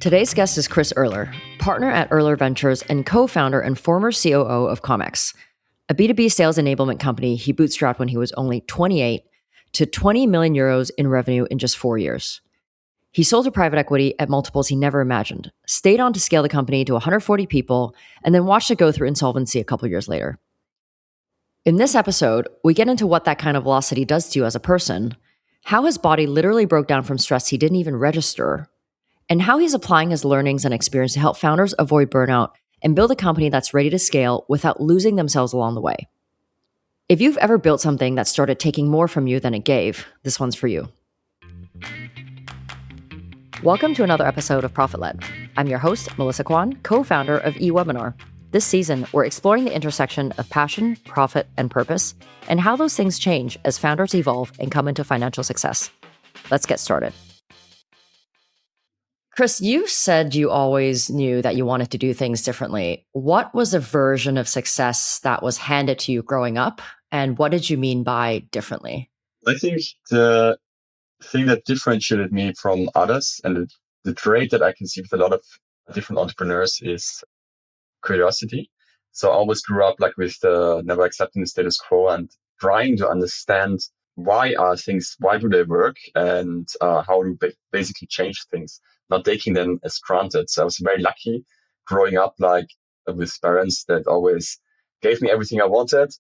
Today's guest is Chris Erler, partner at Erler Ventures and co-founder and former COO of ComX, a B2B sales enablement company he bootstrapped when he was only 28 to 20 million euros in revenue in just 4 years. He sold to private equity at multiples he never imagined, stayed on to scale the company to 140 people, and then watched it go through insolvency a couple years later. In this episode, we get into what that kind of velocity does to you as a person, how his body literally broke down from stress he didn't even register, and how he's applying his learnings and experience to help founders avoid burnout and build a company that's ready to scale without losing themselves along the way. If you've ever built something that started taking more from you than it gave, this one's for you. Welcome to another episode of Profit Led. I'm your host, Melissa Kwan, co-founder of eWebinar. This season, we're exploring the intersection of passion, profit, and purpose, and how those things change as founders evolve and come into financial success. Let's get started. Chris, you said you always knew that you wanted to do things differently. What was a version of success that was handed to you growing up? And what did you mean by differently? I think the thing that differentiated me from others and the trait that I can see with a lot of different entrepreneurs is curiosity. So I always grew up like with never accepting the status quo and trying to understand why do they work and how to basically change things, not taking them as granted. So I was very lucky growing up like with parents that always gave me everything I wanted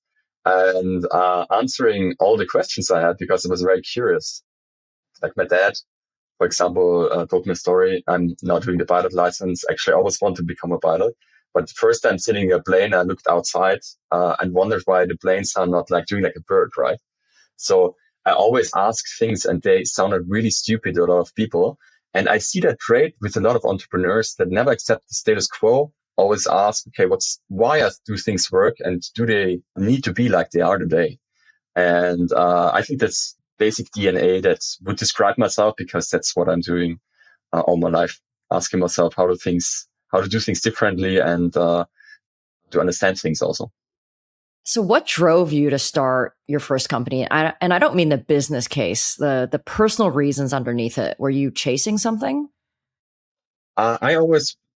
and answering all the questions I had because I was very curious. Like my dad, for example, told me a story. I'm now doing the pilot license. Actually, I always wanted to become a pilot. But the first time sitting in a plane, I looked outside and wondered why the planes are not like doing like a bird, right? So I always asked things and they sounded really stupid to a lot of people. And I see that trait with a lot of entrepreneurs that never accept the status quo, always ask, okay, why do things work and do they need to be like they are today? And I think that's basic DNA that would describe myself because that's what I'm doing all my life, asking myself how to do things differently and to understand things also. So what drove you to start your first company? And I don't mean the business case, the personal reasons underneath it. Were you chasing something? I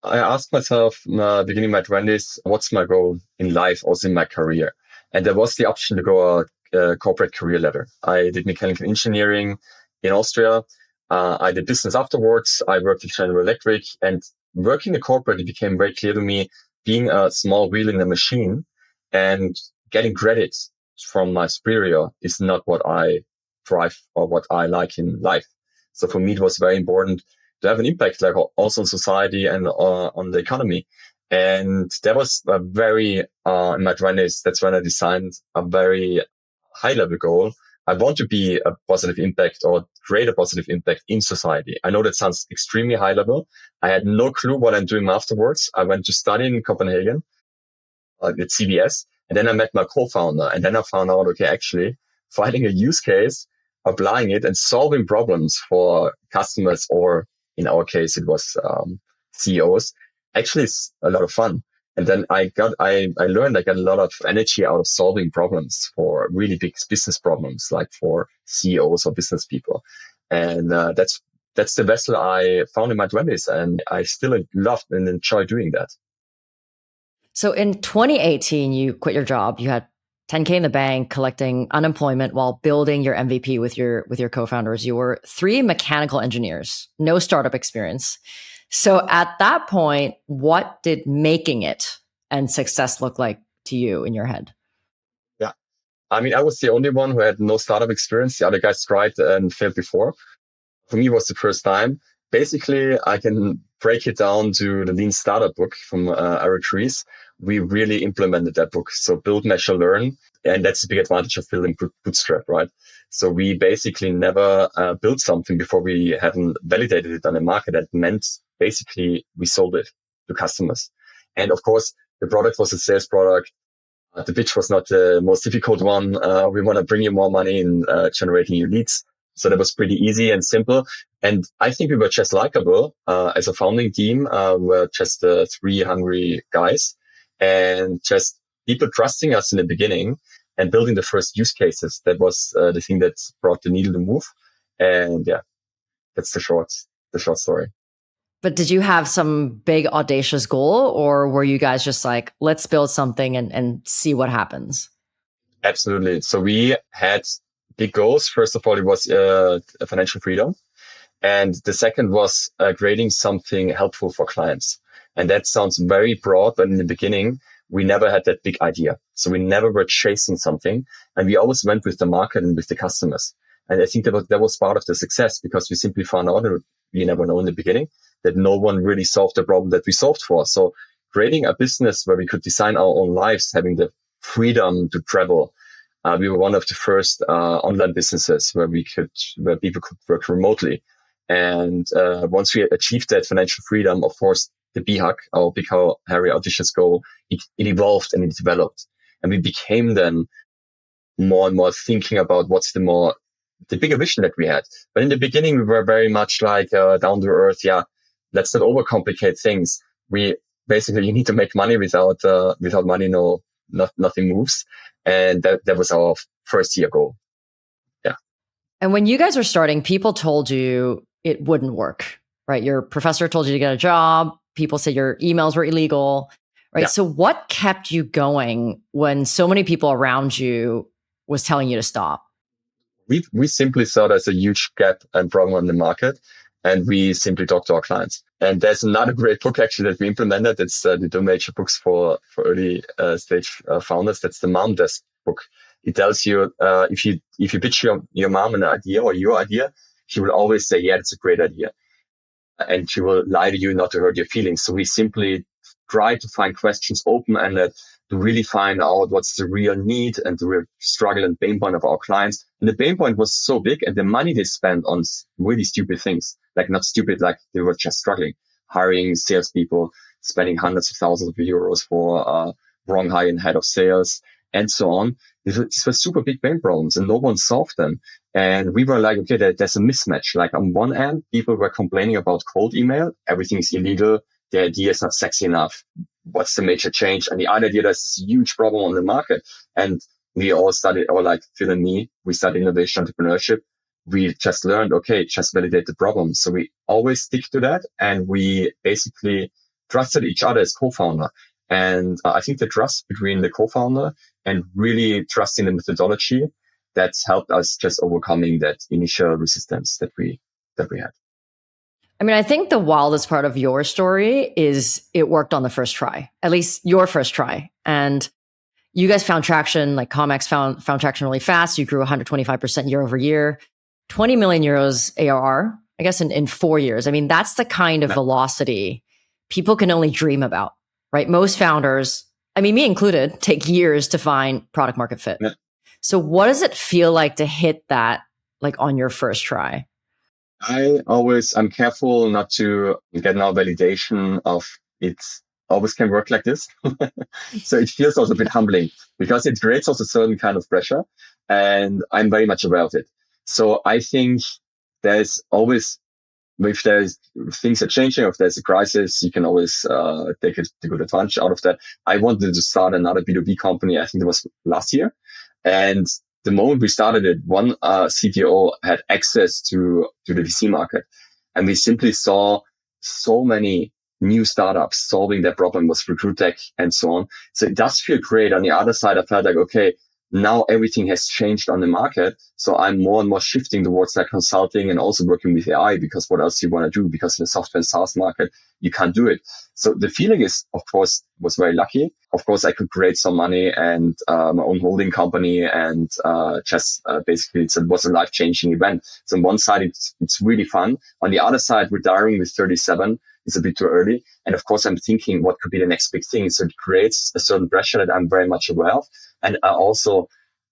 asked myself beginning my 20s, what's my goal in life, also in my career? And there was the option to go a corporate career ladder. I did mechanical engineering in Austria. I did business afterwards. I worked at General Electric, and working in corporate, it became very clear to me being a small wheel in a machine and getting credit from my superior is not what I drive or what I like in life. So for me, it was very important to have an impact, like also on society and on the economy. And that was a very, in my 20s, that's when I designed a very high level goal. I want to be a positive impact or create a positive impact in society. I know that sounds extremely high level. I had no clue what I'm doing afterwards. I went to study in Copenhagen at CBS, and then I met my co-founder. And then I found out, okay, actually finding a use case, applying it and solving problems for customers, or in our case, it was CEOs, actually is a lot of fun. And then I learned I got a lot of energy out of solving problems for really big business problems, like for CEOs or business people. And that's the vessel I found in my 20s. And I still love and enjoy doing that. So in 2018, you quit your job. You had 10K in the bank, collecting unemployment while building your MVP with your co-founders. You were 3 mechanical engineers, no startup experience. So at that point, what did making it and success look like to you in your head? Yeah. I mean, I was the only one who had no startup experience. The other guys tried and failed before. For me, it was the first time. Basically, I can break it down to the Lean Startup book from Eric Ries. We really implemented that book. So build, measure, learn. And that's the big advantage of building bootstrap, right? So we basically never built something before we hadn't validated it on the market. That meant basically we sold it to customers. And of course, the product was a sales product. The pitch was not the most difficult one. We want to bring you more money in generating your leads. So that was pretty easy and simple. And I think we were just likable as a founding team. We were just 3 hungry guys and just people trusting us in the beginning and building the first use cases. That was the thing that brought the needle to move. And yeah, that's the short story. But did you have some big audacious goal, or were you guys just like, let's build something and see what happens? Absolutely. So we had big goals. First of all, it was financial freedom. And the second was creating something helpful for clients. And that sounds very broad, but in the beginning, we never had that big idea. So we never were chasing something. And we always went with the market and with the customers. And I think that was part of the success because we simply found out, and we never know in the beginning, that no one really solved the problem that we solved for. So creating a business where we could design our own lives, having the freedom to travel. We were one of the first online businesses where people could work remotely. And once we achieved that financial freedom, of course, the BHAG, our Big How Harry Audacious Goal, it evolved and it developed. And we became then more and more thinking about what's the bigger vision that we had. But in the beginning, we were very much like down to earth. Yeah, let's not overcomplicate things. We basically, you need to make money without money, nothing moves. And that was our first year goal. Yeah. And when you guys were starting, people told you it wouldn't work, right? Your professor told you to get a job. People said your emails were illegal, right? Yeah. So what kept you going when so many people around you was telling you to stop? We simply saw there's a huge gap and problem on the market, and we simply talked to our clients. And there's another great book actually that we implemented. It's the two major books for early stage founders. That's the Mom Desk book. It tells you if you pitch your mom an idea or your idea, she will always say, "Yeah, it's a great idea," and she will lie to you not to hurt your feelings. So we simply try to find questions open-ended to really find out what's the real need and the real struggle and pain point of our clients. And the pain point was so big, and the money they spent on really stupid things, like not stupid, like they were just struggling, hiring salespeople, spending hundreds of thousands of euros for wrong high-end head of sales, and so on. These were super big pain problems, and no one solved them. And we were like, okay, there's a mismatch. Like on one end, people were complaining about cold email. Everything is illegal. The idea is not sexy enough. What's the major change? And the other idea, there's this huge problem on the market. And we all studied, or like Phil and me, we studied innovation entrepreneurship. We just learned, okay, just validate the problem. So we always stick to that. And we basically trusted each other as co-founder. And I think the trust between the co-founder and really trusting the methodology, that's helped us just overcoming that initial resistance that we had. I mean, I think the wildest part of your story is it worked on the first try, at least your first try. And you guys found traction, like ComX found traction really fast. You grew 125% year over year, 20 million euros ARR, I guess in 4 years. I mean, that's the kind of velocity people can only dream about, right? Most founders, I mean, me included, take years to find product market fit. Yeah. So what does it feel like to hit that like on your first try? I'm careful not to get now validation of it always can work like this. So it feels also a bit humbling because it creates also a certain kind of pressure, and I'm very much aware of it. So I think there's always, if there's things are changing, or if there's a crisis, you can always take a good advantage out of that. I wanted to start another B2B company. I think it was last year. And the moment we started it, one CTO had access to the VC market. And we simply saw so many new startups solving their problem with recruit tech and so on. So it does feel great. On the other side, I felt like, okay, now everything has changed on the market. So I'm more and more shifting towards like consulting and also working with AI, because what else do you want to do? Because in the software and SaaS market, you can't do it. So the feeling is, of course, was very lucky. Of course, I could create some money and my own holding company, and basically it was a life-changing event. So on one side, it's really fun. On the other side, retiring with 37 is a bit too early. And of course, I'm thinking what could be the next big thing. So it creates a certain pressure that I'm very much aware of. And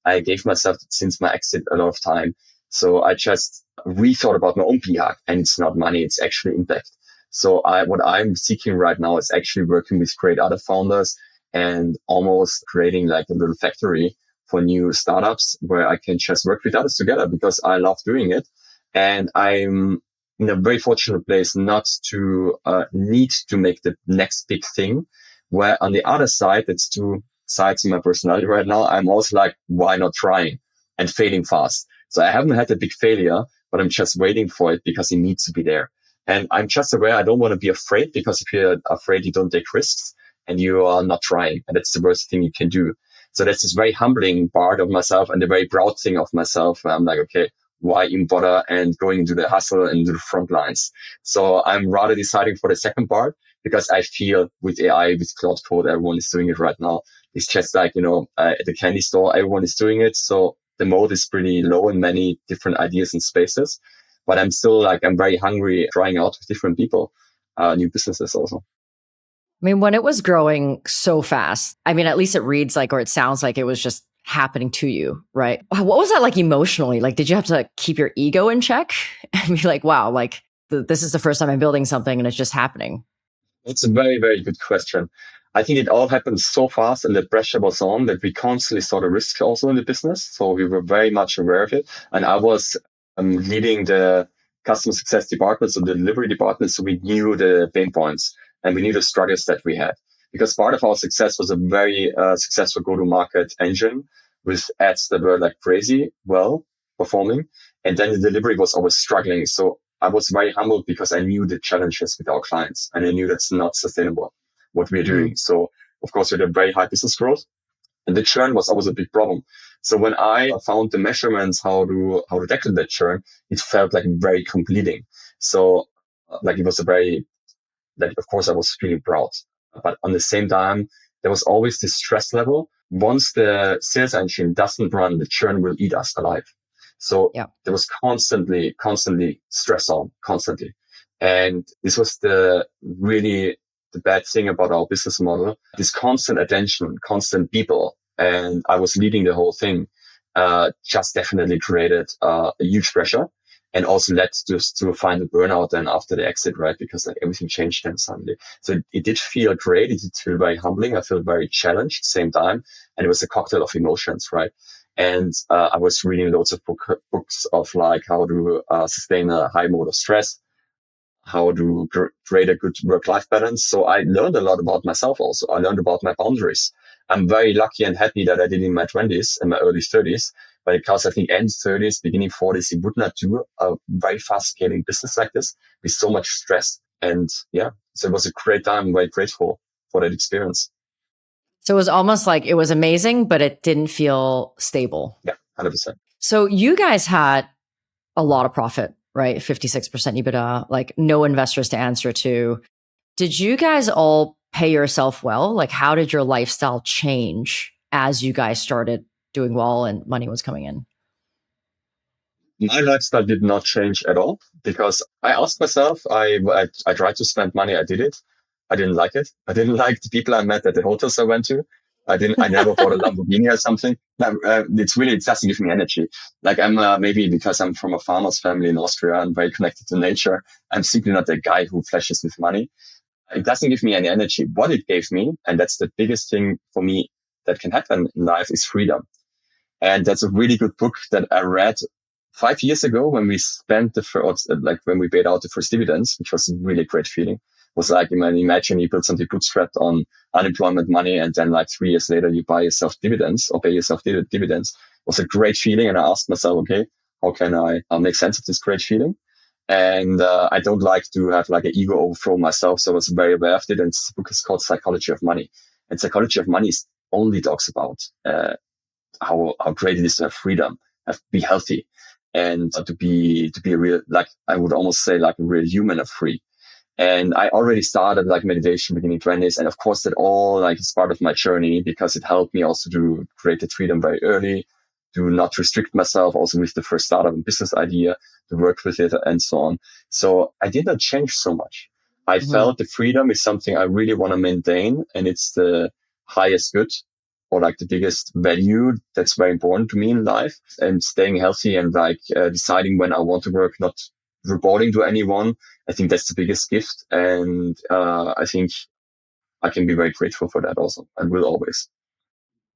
I gave myself, since my exit, a lot of time. So I just rethought about my own PR, and it's not money, it's actually impact. So what I'm seeking right now is actually working with great other founders and almost creating like a little factory for new startups where I can just work with others together, because I love doing it. And I'm in a very fortunate place not to need to make the next big thing, where on the other side, that's two sides in my personality right now. I'm also like, why not trying and failing fast? So I haven't had a big failure, but I'm just waiting for it because it needs to be there. And I'm just aware I don't want to be afraid, because if you're afraid, you don't take risks and you are not trying. And that's the worst thing you can do. So that's this very humbling part of myself and the very proud thing of myself. Where I'm like, okay, why even bother and going into the hustle and into the front lines? So I'm rather deciding for the second part, because I feel with AI, with Cloud Code, everyone is doing it right now. It's just like, at the candy store, everyone is doing it. So the mode is pretty low in many different ideas and spaces. But I'm still like, I'm very hungry trying out with different people, new businesses also. I mean, when it was growing so fast, I mean, at least it reads like, or it sounds like it was just happening to you, right? What was that like emotionally? Like, did you have to keep your ego in check and be like, wow, like this is the first time I'm building something and it's just happening? It's a very, very good question. I think it all happened so fast and the pressure was on that we constantly saw the risk also in the business. So we were very much aware of it. And I was leading the customer success department, so the delivery department. So we knew the pain points and we knew the struggles that we had. Because part of our success was a very successful go-to-market engine with ads that were like crazy well performing. And then the delivery was always struggling. So I was very humbled because I knew the challenges with our clients and I knew that's not sustainable what we're doing. So of course, we had a very high business growth and the churn was always a big problem. So when I found the measurements, how to tackle that churn, it felt like very completing. So like it was a very, like, of course I was feeling proud, but on the same time, there was always this stress level. Once the sales engine doesn't run, the churn will eat us alive. So Yeah. there was constantly stress on, constantly. And this was the bad thing about our business model, this constant attention, constant people. And I was leading the whole thing, just definitely created a huge pressure and also led to a final burnout then after the exit, right? Because like everything changed then suddenly. So it did feel great. It did feel very humbling. I felt very challenged at the same time. And it was a cocktail of emotions, right? And I was reading loads of books of like how to sustain a high mode of stress, how to create a good work-life balance. So I learned a lot about myself also. I learned about my boundaries. I'm very lucky and happy that I did in my 20s and my early 30s, because I think end 30s, beginning 40s, you would not do a very fast scaling business like this with so much stress. And yeah, so it was a great time. I'm very grateful for that experience. So it was almost like it was amazing, but it didn't feel stable. Yeah, 100%. So you guys had a lot of profit, right? 56% EBITDA, like no investors to answer to. Did you guys all pay yourself well? Like, how did your lifestyle change as you guys started doing well and money was coming in? My lifestyle did not change at all because I asked myself, I tried to spend money. I did it. I didn't like it. I didn't like the people I met at the hotels I went to. I never bought a Lamborghini or something. No, it doesn't give me energy. Like maybe because I'm from a farmer's family in Austria and very connected to nature. I'm simply not the guy who flashes with money. It doesn't give me any energy. What it gave me, and that's the biggest thing for me that can happen in life, is freedom. And that's a really good book that I read 5 years ago when we spent the first, like when we paid out the first dividends, which was a really great feeling. It was like, imagine you build something bootstrapped on unemployment money and then like 3 years later you buy yourself dividends or pay yourself dividends. It was a great feeling. And I asked myself, okay, how can I make sense of this great feeling? And I don't like to have like an ego overthrow myself. So I was very aware of it. And this book is called Psychology of Money. And Psychology of Money only talks about how great it is to have freedom, be healthy, and to be a real, like I would almost say like a real human of free. And I already started like meditation beginning 20s. And of course that all like is part of my journey because it helped me also to create the freedom very early, to not restrict myself also with the first startup and business idea, to work with it and so on. So I did not change so much. I felt the freedom is something I really want to maintain and it's the highest good or like the biggest value that's very important to me in life and staying healthy and like deciding when I want to work, not reporting to anyone. I think that's the biggest gift. And I think I can be very grateful for that also and will always.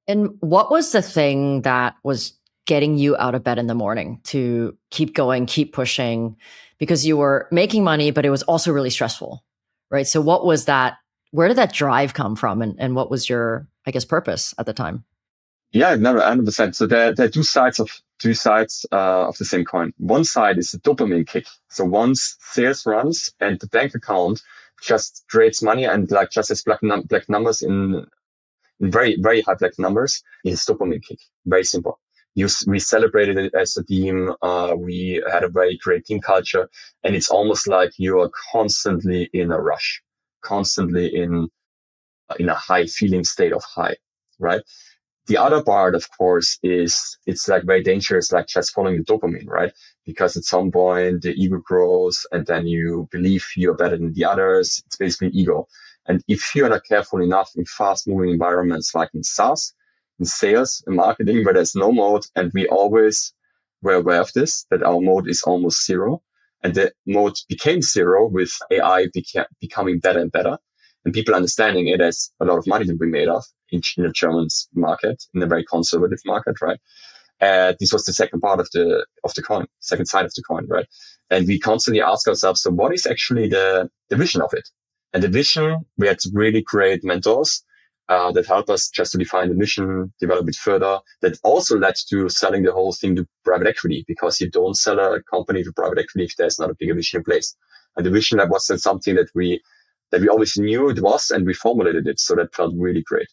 And what was the thing that was getting you out of bed in the morning to keep going, keep pushing? Because you were making money, but it was also really stressful, right? So what was that? Where did that drive come from? And what was your, I guess, purpose at the time? Yeah, no, 100%. So there are two sides of two sides of the same coin. One side is the dopamine kick. So once sales runs and the bank account just creates money and like just has black numbers in very, very high black numbers, is dopamine kick. Very simple. We celebrated it as a team. We had a very great team culture, and it's almost like you are constantly in a rush, constantly in a high feeling state of high, right? The other part, of course, is it's like very dangerous, like just following the dopamine, right? Because at some point the ego grows and then you believe you're better than the others. It's basically ego. And if you're not careful enough in fast moving environments like in SaaS, in sales, in marketing, where there's no mode, and we always were aware of this, that our mode is almost zero. And the mode became zero with AI becoming better and better. And people understanding it as a lot of money to be made of in the German market, in a very conservative market, right? This was the second part of the coin, second side of the coin, right? And we constantly ask ourselves, so what is actually the vision of it? And the vision, we had really great mentors that help us just to define the mission, develop it further. That also led to selling the whole thing to private equity, because you don't sell a company to private equity if there's not a bigger vision in place. And the vision, that wasn't something that we always knew it was, and we formulated it. So that felt really great.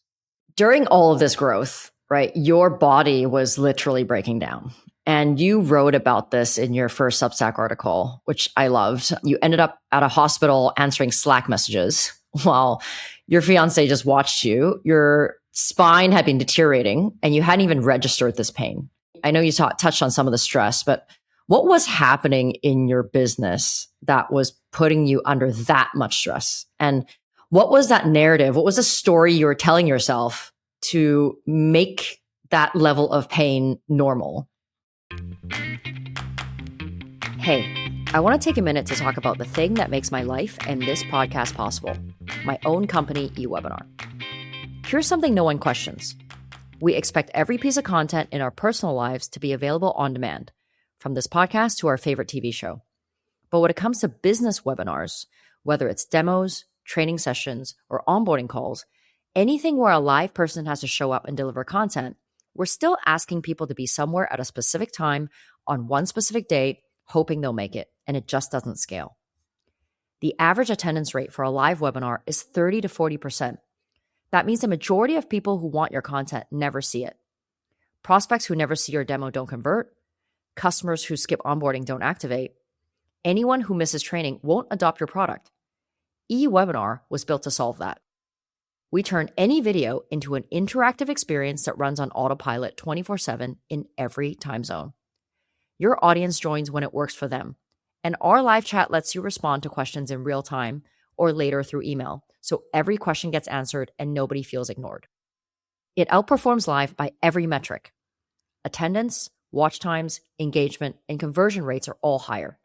During all of this growth, right, your body was literally breaking down. And you wrote about this in your first Substack article, which I loved. You ended up at a hospital answering Slack messages while your fiance just watched you. Your spine had been deteriorating and you hadn't even registered this pain. I know you touched on some of the stress, but what was happening in your business that was putting you under that much stress? And what was that narrative? What was the story you were telling yourself to make that level of pain normal? Hey, I want to take a minute to talk about the thing that makes my life and this podcast possible, my own company, eWebinar. Here's something no one questions. We expect every piece of content in our personal lives to be available on demand, from this podcast to our favorite TV show. But when it comes to business webinars, whether it's demos, training sessions, or onboarding calls, anything where a live person has to show up and deliver content, we're still asking people to be somewhere at a specific time on one specific date, hoping they'll make it, and it just doesn't scale. The average attendance rate for a live webinar is 30 to 40%. That means the majority of people who want your content never see it. Prospects who never see your demo don't convert. Customers who skip onboarding don't activate. Anyone who misses training won't adopt your product. eWebinar was built to solve that. We turn any video into an interactive experience that runs on autopilot 24/7 in every time zone. Your audience joins when it works for them, and our live chat lets you respond to questions in real time or later through email, so every question gets answered and nobody feels ignored. It outperforms live by every metric. Attendance, watch times, engagement, and conversion rates are all higher.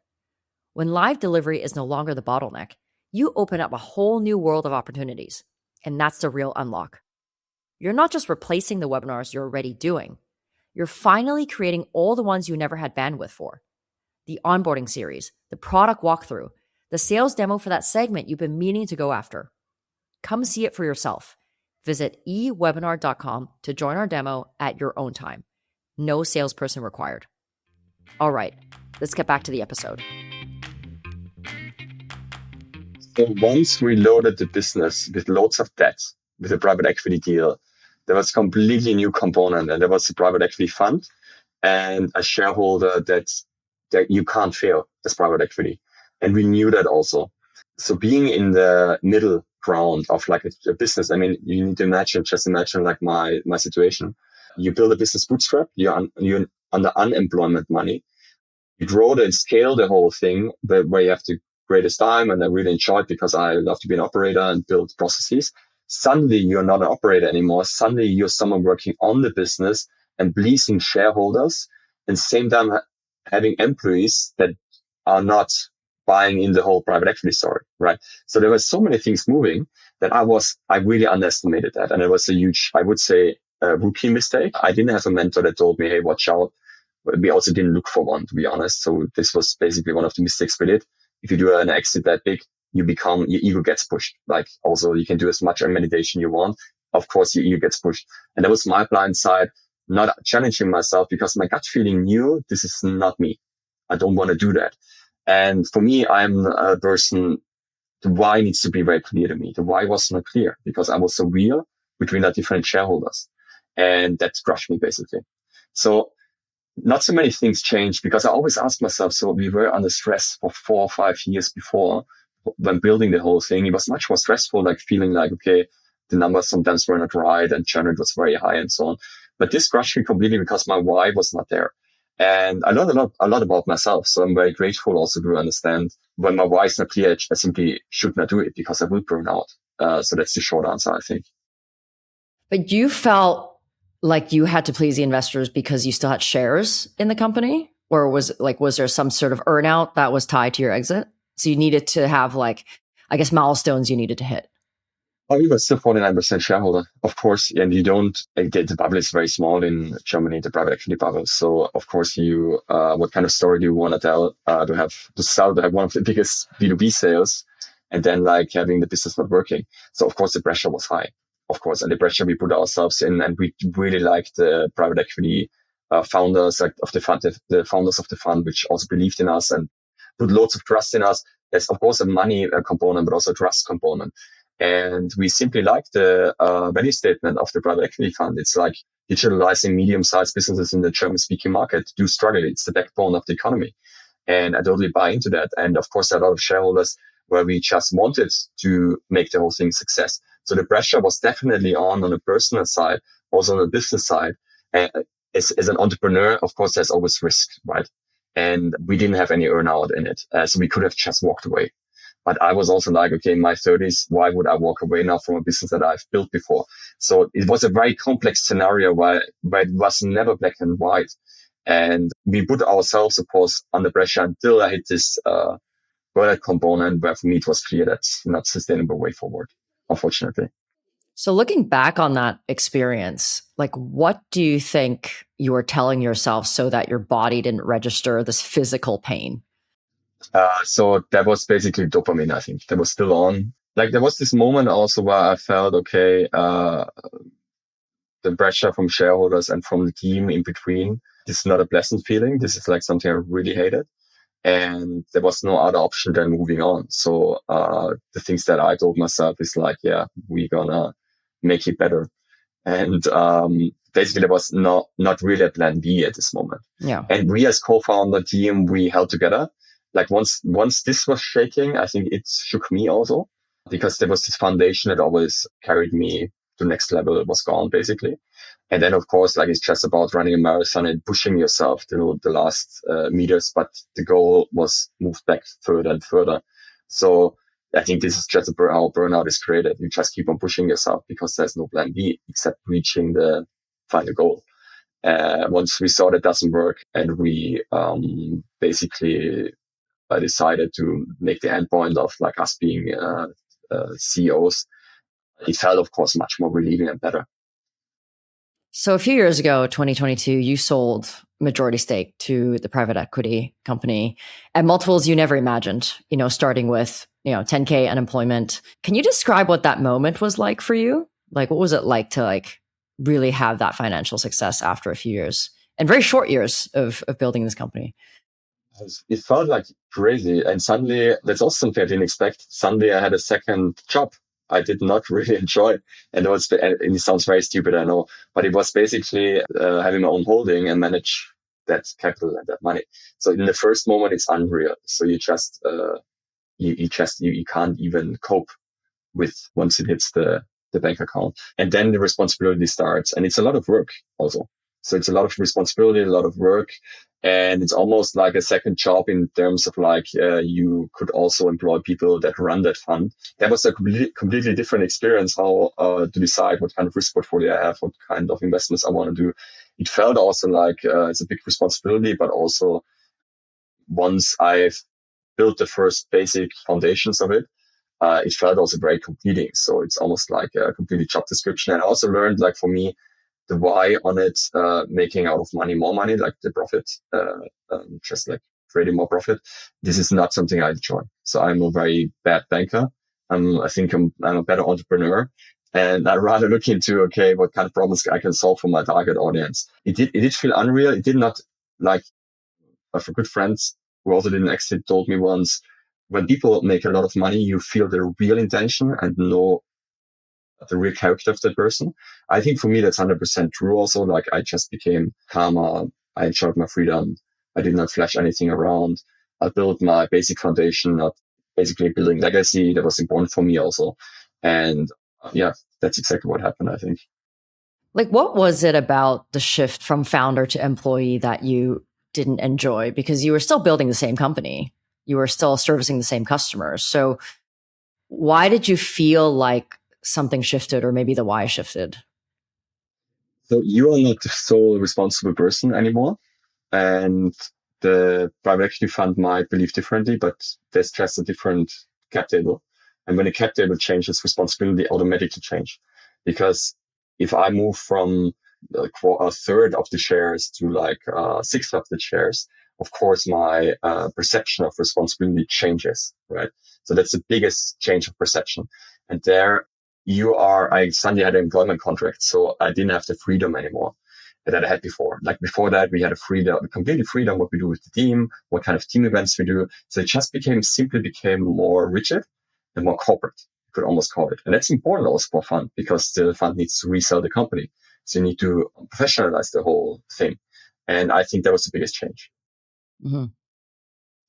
When live delivery is no longer the bottleneck, you open up a whole new world of opportunities, and that's the real unlock. You're not just replacing the webinars you're already doing. You're finally creating all the ones you never had bandwidth for. The onboarding series, the product walkthrough, the sales demo for that segment you've been meaning to go after. Come see it for yourself. Visit ewebinar.com to join our demo at your own time. No salesperson required. All right, let's get back to the episode. So once we loaded the business with loads of debt, with a private equity deal, there was a completely new component, and there was a private equity fund and a shareholder that you can't fail as private equity. And we knew that also. So being in the middle ground of like a business, I mean, you need to just imagine like my situation. You build a business bootstrap, you're under unemployment money. You grow and scale the whole thing, where you have to greatest time, and I really enjoy it because I love to be an operator and build processes. Suddenly you're not an operator anymore. Suddenly you're someone working on the business and pleasing shareholders, and same time having employees that are not buying in the whole private equity story, right? So there were so many things moving that I really underestimated that. And it was a huge, I would say, rookie mistake. I didn't have a mentor that told me, hey, watch out. We also didn't look for one, to be honest. So this was basically one of the mistakes we did. If you do an exit that big, your ego gets pushed. Like also you can do as much meditation you want. Of course, your ego gets pushed. And that was my blind side. not challenging myself because my gut feeling knew this is not me. I don't want to do that. And for me, I'm a person, the why needs to be very clear to me. The why was not clear because I was so real between the different shareholders. And that crushed me basically. So not so many things changed because I always ask myself, so we were under stress for 4 or 5 years before when building the whole thing. It was much more stressful, like feeling like, okay, the numbers sometimes were not right and churn rate was very high and so on. But this crushed me completely because my why was not there. And I learned a lot about myself. So I'm very grateful also to understand when my why is not clear, I simply should not do it because I will burn out. So that's the short answer, I think. But you felt like you had to please the investors because you still had shares in the company? Or was there some sort of earnout that was tied to your exit? So you needed to have like, I guess, milestones you needed to hit. Oh, we were still 49% shareholder, of course. And you don't, the bubble is very small in Germany, the private equity bubble. So, of course, what kind of story do you want to tell, to have one of the biggest B2B sales and then like having the business not working. So, of course, the pressure was high, of course. And the pressure we put ourselves in, and we really liked the private equity founders like of the fund, the founders of the fund, which also believed in us and put loads of trust in us. There's, of course, a money component, but also a trust component. And we simply like the value statement of the private equity fund. It's like digitalizing medium-sized businesses in the German-speaking market do struggle. It's the backbone of the economy. And I totally buy into that. And of course, there are a lot of shareholders where we just wanted to make the whole thing a success. So the pressure was definitely on a personal side, also on the business side. And as an entrepreneur, of course, there's always risk, right? And we didn't have any earnout in it. So we could have just walked away. But I was also like, okay, in my 30s, why would I walk away now from a business that I've built before? So it was a very complex scenario where it was never black and white. And we put ourselves, of course, under pressure until I hit this burnout component where for me it was clear that's not a sustainable way forward, unfortunately. So looking back on that experience, like what do you think you were telling yourself so that your body didn't register this physical pain? So that was basically dopamine, I think. That was still on. Like there was this moment also where I felt, okay, the pressure from shareholders and from the team in between. This is not a pleasant feeling. This is like something I really hated. And there was no other option than moving on. So the things that I told myself is like, yeah, we're gonna make it better. And basically there was not really a plan B at this moment. Yeah. And we as co-founder team, we held together. Like once this was shaking, I think it shook me also because there was this foundation that always carried me to the next level. It was gone basically. And then, of course, like it's just about running a marathon and pushing yourself to the last meters. But the goal was moved back further and further. So I think this is just how burnout is created. You just keep on pushing yourself because there's no plan B except reaching the final goal. Once we saw that doesn't work and we basically decided to make the endpoint of like us being CEOs, it felt, of course, much more relieving and better. So a few years ago, 2022, you sold majority stake to the private equity company at multiples you never imagined, starting with, 10K unemployment. Can you describe what that moment was like for you? Like, what was it like to really have that financial success after a few years and very short years of building this company? It felt like crazy. And suddenly, that's also something I didn't expect. Suddenly, I had a second job I did not really enjoy. And it sounds very stupid, I know, but it was basically having my own holding and manage that capital and that money. So in the first moment, it's unreal. So you can't even cope with once it hits the bank account. And then the responsibility starts. And it's a lot of work also. So it's a lot of responsibility, a lot of work. And it's almost like a second job in terms of you could also employ people that run that fund. That was a completely different experience, how to decide what kind of risk portfolio I have, what kind of investments I want to do. It felt also like it's a big responsibility, but also once I've built the first basic foundations of it, it felt also very completing. So it's almost like a complete job description. And I also learned, like for me, the why on it, making out of money more money, like the profit, just like creating more profit. This is not something I enjoy. So I'm a very bad banker. I think I'm a better entrepreneur. And I rather look into, okay, what kind of problems I can solve for my target audience. It did feel unreal. It did not like, for good friends who also didn't exit told me once, when people make a lot of money, you feel the real intention and know the real character of that person. I think for me, that's 100% true also. Like I just became calmer. I enjoyed my freedom. I did not flash anything around. I built my basic foundation, not basically building legacy. That was important for me also. And yeah, that's exactly what happened, I think. Like, what was it about the shift from founder to employee that you didn't enjoy? Because you were still building the same company, you were still servicing the same customers. So, why did you feel like something shifted, or maybe the why shifted? So you are not the sole responsible person anymore. And the private equity fund might believe differently, but there's just a different cap table. And when a cap table changes, responsibility automatically change. Because if I move from like a third of the shares to like a sixth of the shares, of course my perception of responsibility changes, right? So that's the biggest change of perception. And there I suddenly had an employment contract, so I didn't have the freedom anymore that I had before. Like before that, we had a freedom, completely freedom what we do with the team, what kind of team events we do. So it just simply became more rigid and more corporate. You could almost call it. And that's important also for fund because the fund needs to resell the company. So you need to professionalize the whole thing. And I think that was the biggest change. Mhm.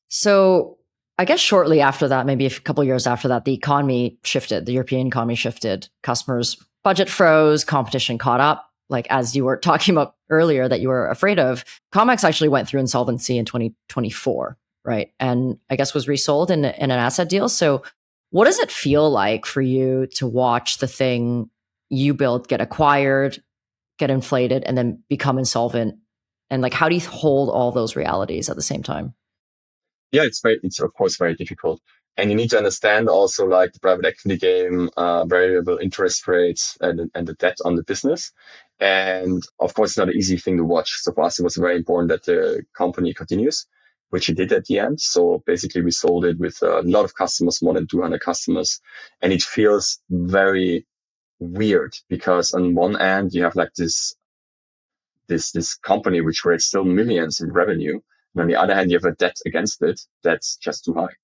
So, I guess shortly after that, maybe a couple of years after that, the economy shifted. The European economy shifted. Customers' budget froze. Competition caught up. Like as you were talking about earlier, that you were afraid of. ComX actually went through insolvency in 2024, right? And I guess was resold in an asset deal. So, what does it feel like for you to watch the thing you built get acquired, get inflated, and then become insolvent? And like, how do you hold all those realities at the same time? Yeah, it's of course very difficult. And you need to understand also like the private equity game, variable interest rates and the debt on the business. And of course, it's not an easy thing to watch. So for us, it was very important that the company continues, which it did at the end. So basically we sold it with a lot of customers, more than 200 customers. And it feels very weird because on one end, you have like this company which creates still millions in revenue. And on the other hand, you have a debt against it that's just too high.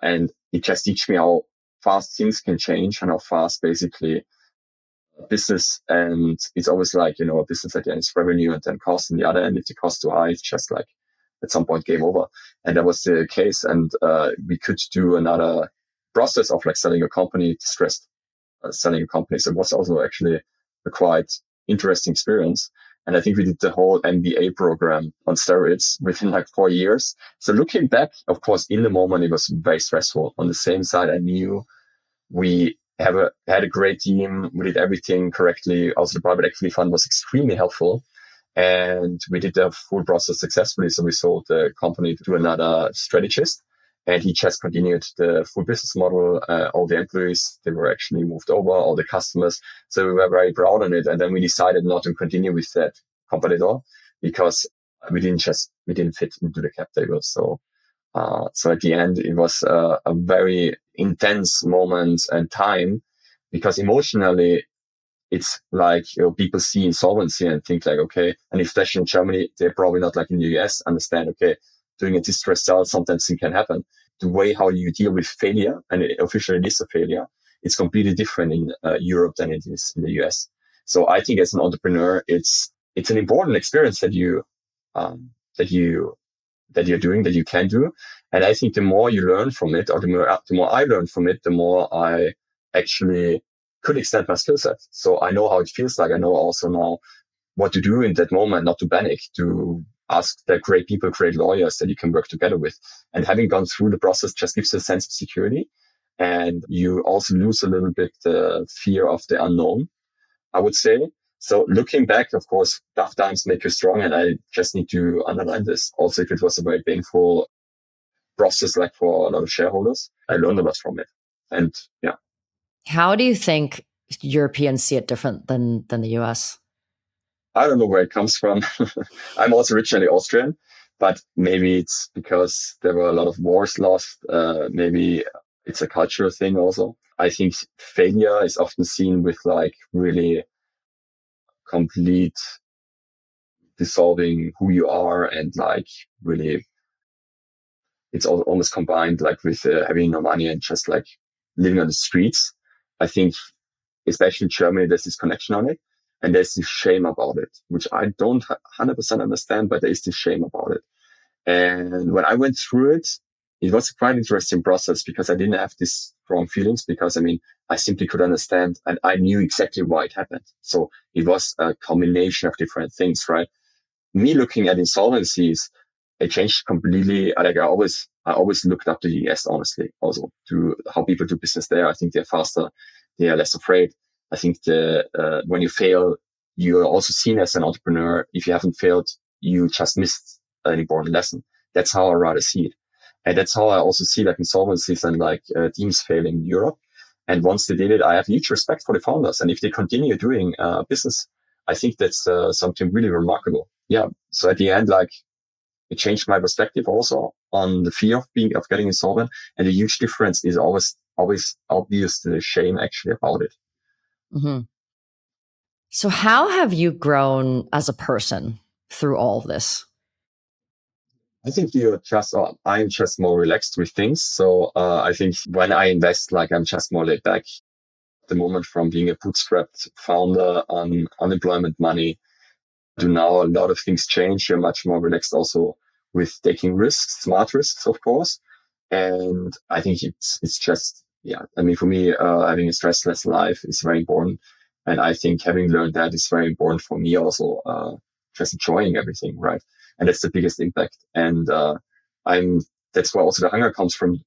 And it just teaches me how fast things can change and how fast basically business, and it's always like, a business at the end is revenue and then cost. On the other end, if the cost too high, it's just like at some point game over. And that was the case. And we could do another process of like selling a company, distressed selling a company. So it was also actually a quite interesting experience. And I think we did the whole MBA program on steroids within like 4 years. So looking back, of course, in the moment, it was very stressful. On the same side, I knew had a great team. We did everything correctly. Also, the private equity fund was extremely helpful. And we did the full process successfully. So we sold the company to another strategist and he just continued the full business model. All the employees, they were actually moved over, all the customers. So we were very proud on it. And then we decided not to continue with that company at all because we didn't fit into the cap table. So at the end, it was a very intense moment and time because emotionally, it's like, people see insolvency and think like, okay, and especially in Germany, they're probably not like in the US, understand, okay, doing a distress sale, sometimes it can happen. The way how you deal with failure, and officially it is a failure, it's completely different in Europe than it is in the US. So I think as an entrepreneur, it's an important experience um, that you that you're doing, that you can do. And I think the more you learn from it, or the more I learn from it, the more I actually could extend my skill set. So I know how it feels like. I know also now what to do in that moment, not to panic, to ask the great people, great lawyers that you can work together with. And having gone through the process just gives you a sense of security. And you also lose a little bit the fear of the unknown, I would say. So looking back, of course, tough times make you strong. And I just need to underline this. Also, if it was a very painful process, like for a lot of shareholders, I learned a lot from it. And yeah, How do you think Europeans see it different than the US? I don't know where it comes from. I'm also originally Austrian, but maybe it's because there were a lot of wars lost. Maybe It's a cultural thing also. I think failure is often seen with like really complete dissolving who you are and like really it's almost combined like with having no money and just like living on the streets. I think, especially in Germany, there's this connection on it, and there's this shame about it, which I don't 100% understand, but there is this shame about it. And when I went through it, it was a quite interesting process because I didn't have these strong feelings because I mean, I simply could understand and I knew exactly why it happened. So it was a combination of different things, right? Me looking at insolvencies, it changed completely. I always looked up to the US, honestly, also to how people do business there. I think they're faster. They are less afraid. I think when you fail, you're also seen as an entrepreneur. If you haven't failed, you just missed an important lesson. That's how I rather see it. And that's how I also see like insolvencies and like teams failing in Europe. And once they did it, I have huge respect for the founders. And if they continue doing business, I think that's something really remarkable. Yeah. So at the end, like it changed my perspective also on the fear of getting insolvent. And the huge difference is always obvious the shame actually about it. Mm-hmm. So, how have you grown as a person through all of this? I think I'm just more relaxed with things. So I think when I invest, like I'm just more laid back. The moment from being a bootstrapped founder on unemployment money to now, a lot of things change. You're much more relaxed also with taking risks, smart risks, of course. And I think it's just, yeah, I mean, for me, having a stressless life is very important. And I think having learned that is very important for me also, just enjoying everything, right? And that's the biggest impact. And, I'm, that's where also the hunger comes from,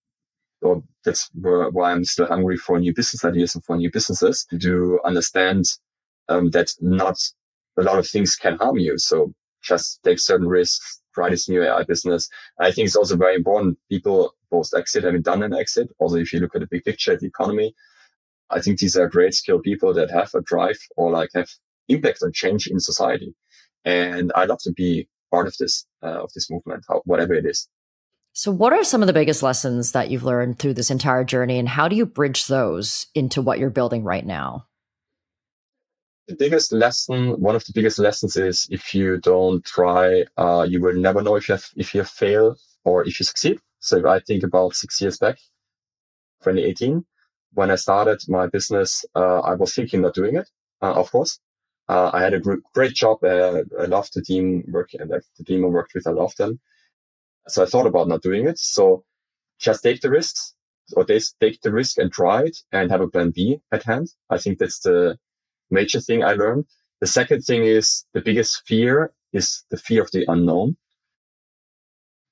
or that's why I'm still hungry for new business ideas and for new businesses to understand that not a lot of things can harm you. So just take certain risks, try this new AI business. I think it's also very important. People post exit, having done an exit. Also, if you look at the big picture, the economy, I think these are great skilled people that have a drive or like have impact and change in society. And I love to be part of this movement, whatever it is. So, what are some of the biggest lessons that you've learned through this entire journey, and how do you bridge those into what you're building right now? One of the biggest lessons is if you don't try, you will never know if you fail or if you succeed. So if I think about 6 years back, 2018, when I started my business, I was thinking about doing it, of course. I had a great job. I loved the team working, the team I worked with. I loved them. So I thought about not doing it. So just take the risks or take the risk and try it and have a plan B at hand. I think that's the major thing I learned. The second thing is the biggest fear is the fear of the unknown.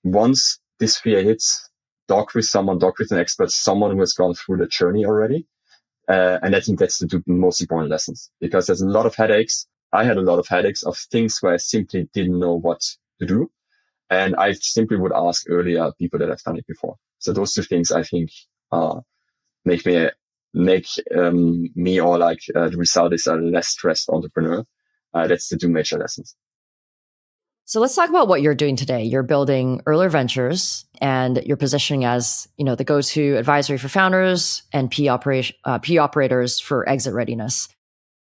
Once this fear hits, talk with an expert, someone who has gone through the journey already. And I think that's the two most important lessons because there's a lot of headaches. I had a lot of headaches of things where I simply didn't know what to do. And I simply would ask earlier people that have done it before. So those two things I think make me me or like the result is a less stressed entrepreneur. That's the two major lessons. So let's talk about what you're doing today. You're building Erler Ventures, and you're positioning as the go-to advisory for founders and P operators for exit readiness.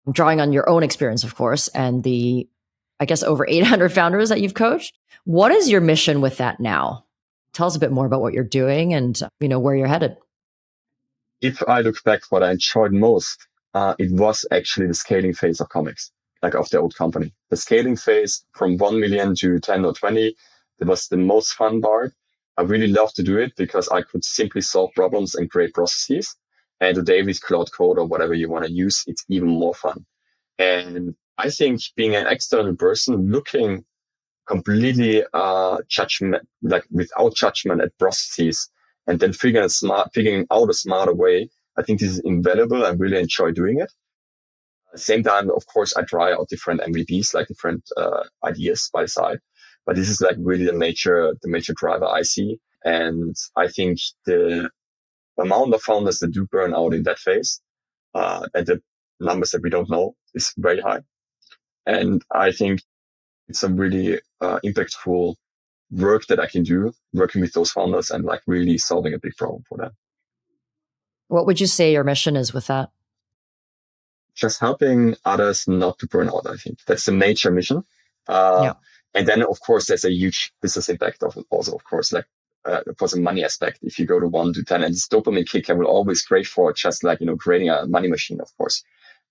I'm drawing on your own experience, of course, and the I guess over 800 founders that you've coached. What is your mission with that now? Tell us a bit more about what you're doing and where you're headed. If I look back, what I enjoyed most, it was actually the scaling phase of ComX, like of the old company. The scaling phase from 1 million to 10 or 20, that was the most fun part. I really love to do it because I could simply solve problems and create processes. And today with Cloud Code or whatever you want to use, it's even more fun. And I think being an external person looking completely judgment, like without judgment at processes, and then figuring out a smarter way. I think this is invaluable. I really enjoy doing it. At the same time, of course, I try out different MVPs, like different ideas by the side. But this is like really the major driver I see. And I think the amount of founders that do burn out in that phase, and the numbers that we don't know is very high. And I think it's a really impactful work that I can do working with those founders and like really solving a big problem for them. What would you say your mission is with that? Just helping others not to burn out. I think that's the major mission. Uh, Yeah. and then, of course, there's a huge business impact of also, of course, like for the money aspect. If you go to 1 to 10, and this dopamine kick, I will always crave for just like, creating a money machine, of course.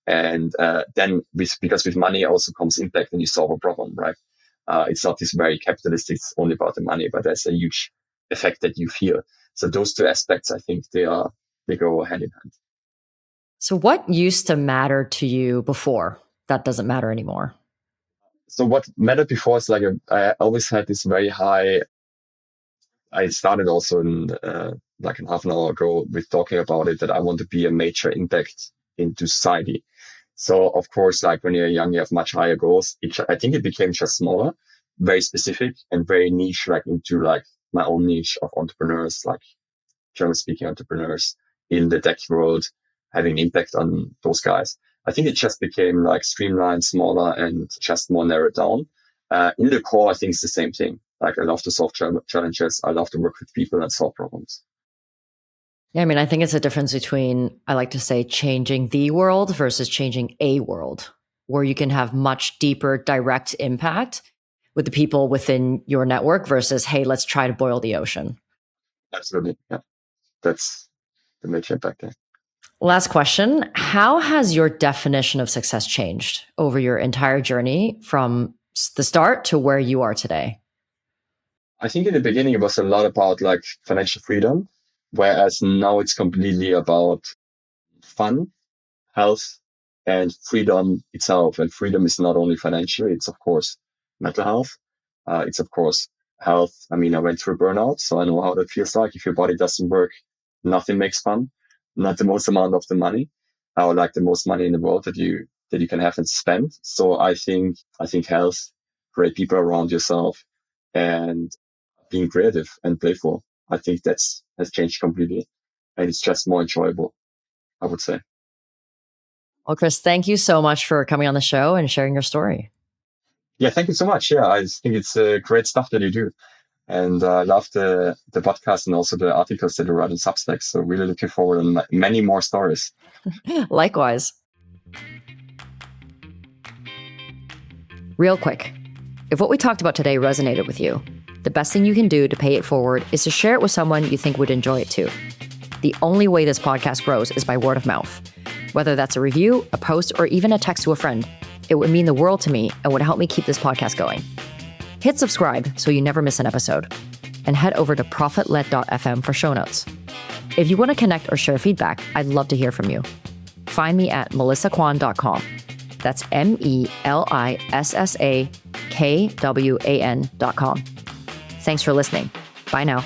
And then because with money also comes impact and you solve a problem, right? It's not this very capitalistic, it's only about the money, but there's a huge effect that you feel. So those two aspects, I think they go hand in hand. So what used to matter to you before that doesn't matter anymore? So what mattered before is like I always had this very high. I started also in like half an hour ago with talking about it that I want to be a major impact into society. So of course, like when you're young, you have much higher goals. I think it became just smaller, very specific and very niche, like into like my own niche of entrepreneurs, like German speaking entrepreneurs in the tech world, having impact on those guys. I think it just became like streamlined, smaller, and just more narrowed down. In the core, I think it's the same thing. Like I love to solve challenges. I love to work with people and solve problems. Yeah, I mean, I think it's a difference between, I like to say, changing the world versus changing a world, where you can have much deeper direct impact with the people within your network versus, hey, let's try to boil the ocean. Absolutely. Yeah. That's the major impact there. Last question. How has your definition of success changed over your entire journey from the start to where you are today? I think in the beginning, it was a lot about like financial freedom, whereas now it's completely about fun, health, and freedom itself. And freedom is not only financial, it's of course mental health. It's of course health. I mean, I went through burnout, so I know how that feels like. If your body doesn't work, nothing makes fun. Not the most amount of the money, or like the most money in the world that you can have and spend. So I think health, great people around yourself, and being creative and playful. I think has changed completely, and it's just more enjoyable, I would say. Well, Chris, thank you so much for coming on the show and sharing your story. Yeah, thank you so much. Yeah, I think it's great stuff that you do. And I love the podcast and also the articles that you write on Substack. So really looking forward on many more stories. Likewise. Real quick, if what we talked about today resonated with you, the best thing you can do to pay it forward is to share it with someone you think would enjoy it too. The only way this podcast grows is by word of mouth. Whether that's a review, a post, or even a text to a friend, it would mean the world to me and would help me keep this podcast going. Hit subscribe so you never miss an episode, and head over to profitled.fm for show notes. If you want to connect or share feedback, I'd love to hear from you. Find me at melissakwan.com. That's MELISSAKWAN.com. Thanks for listening. Bye now.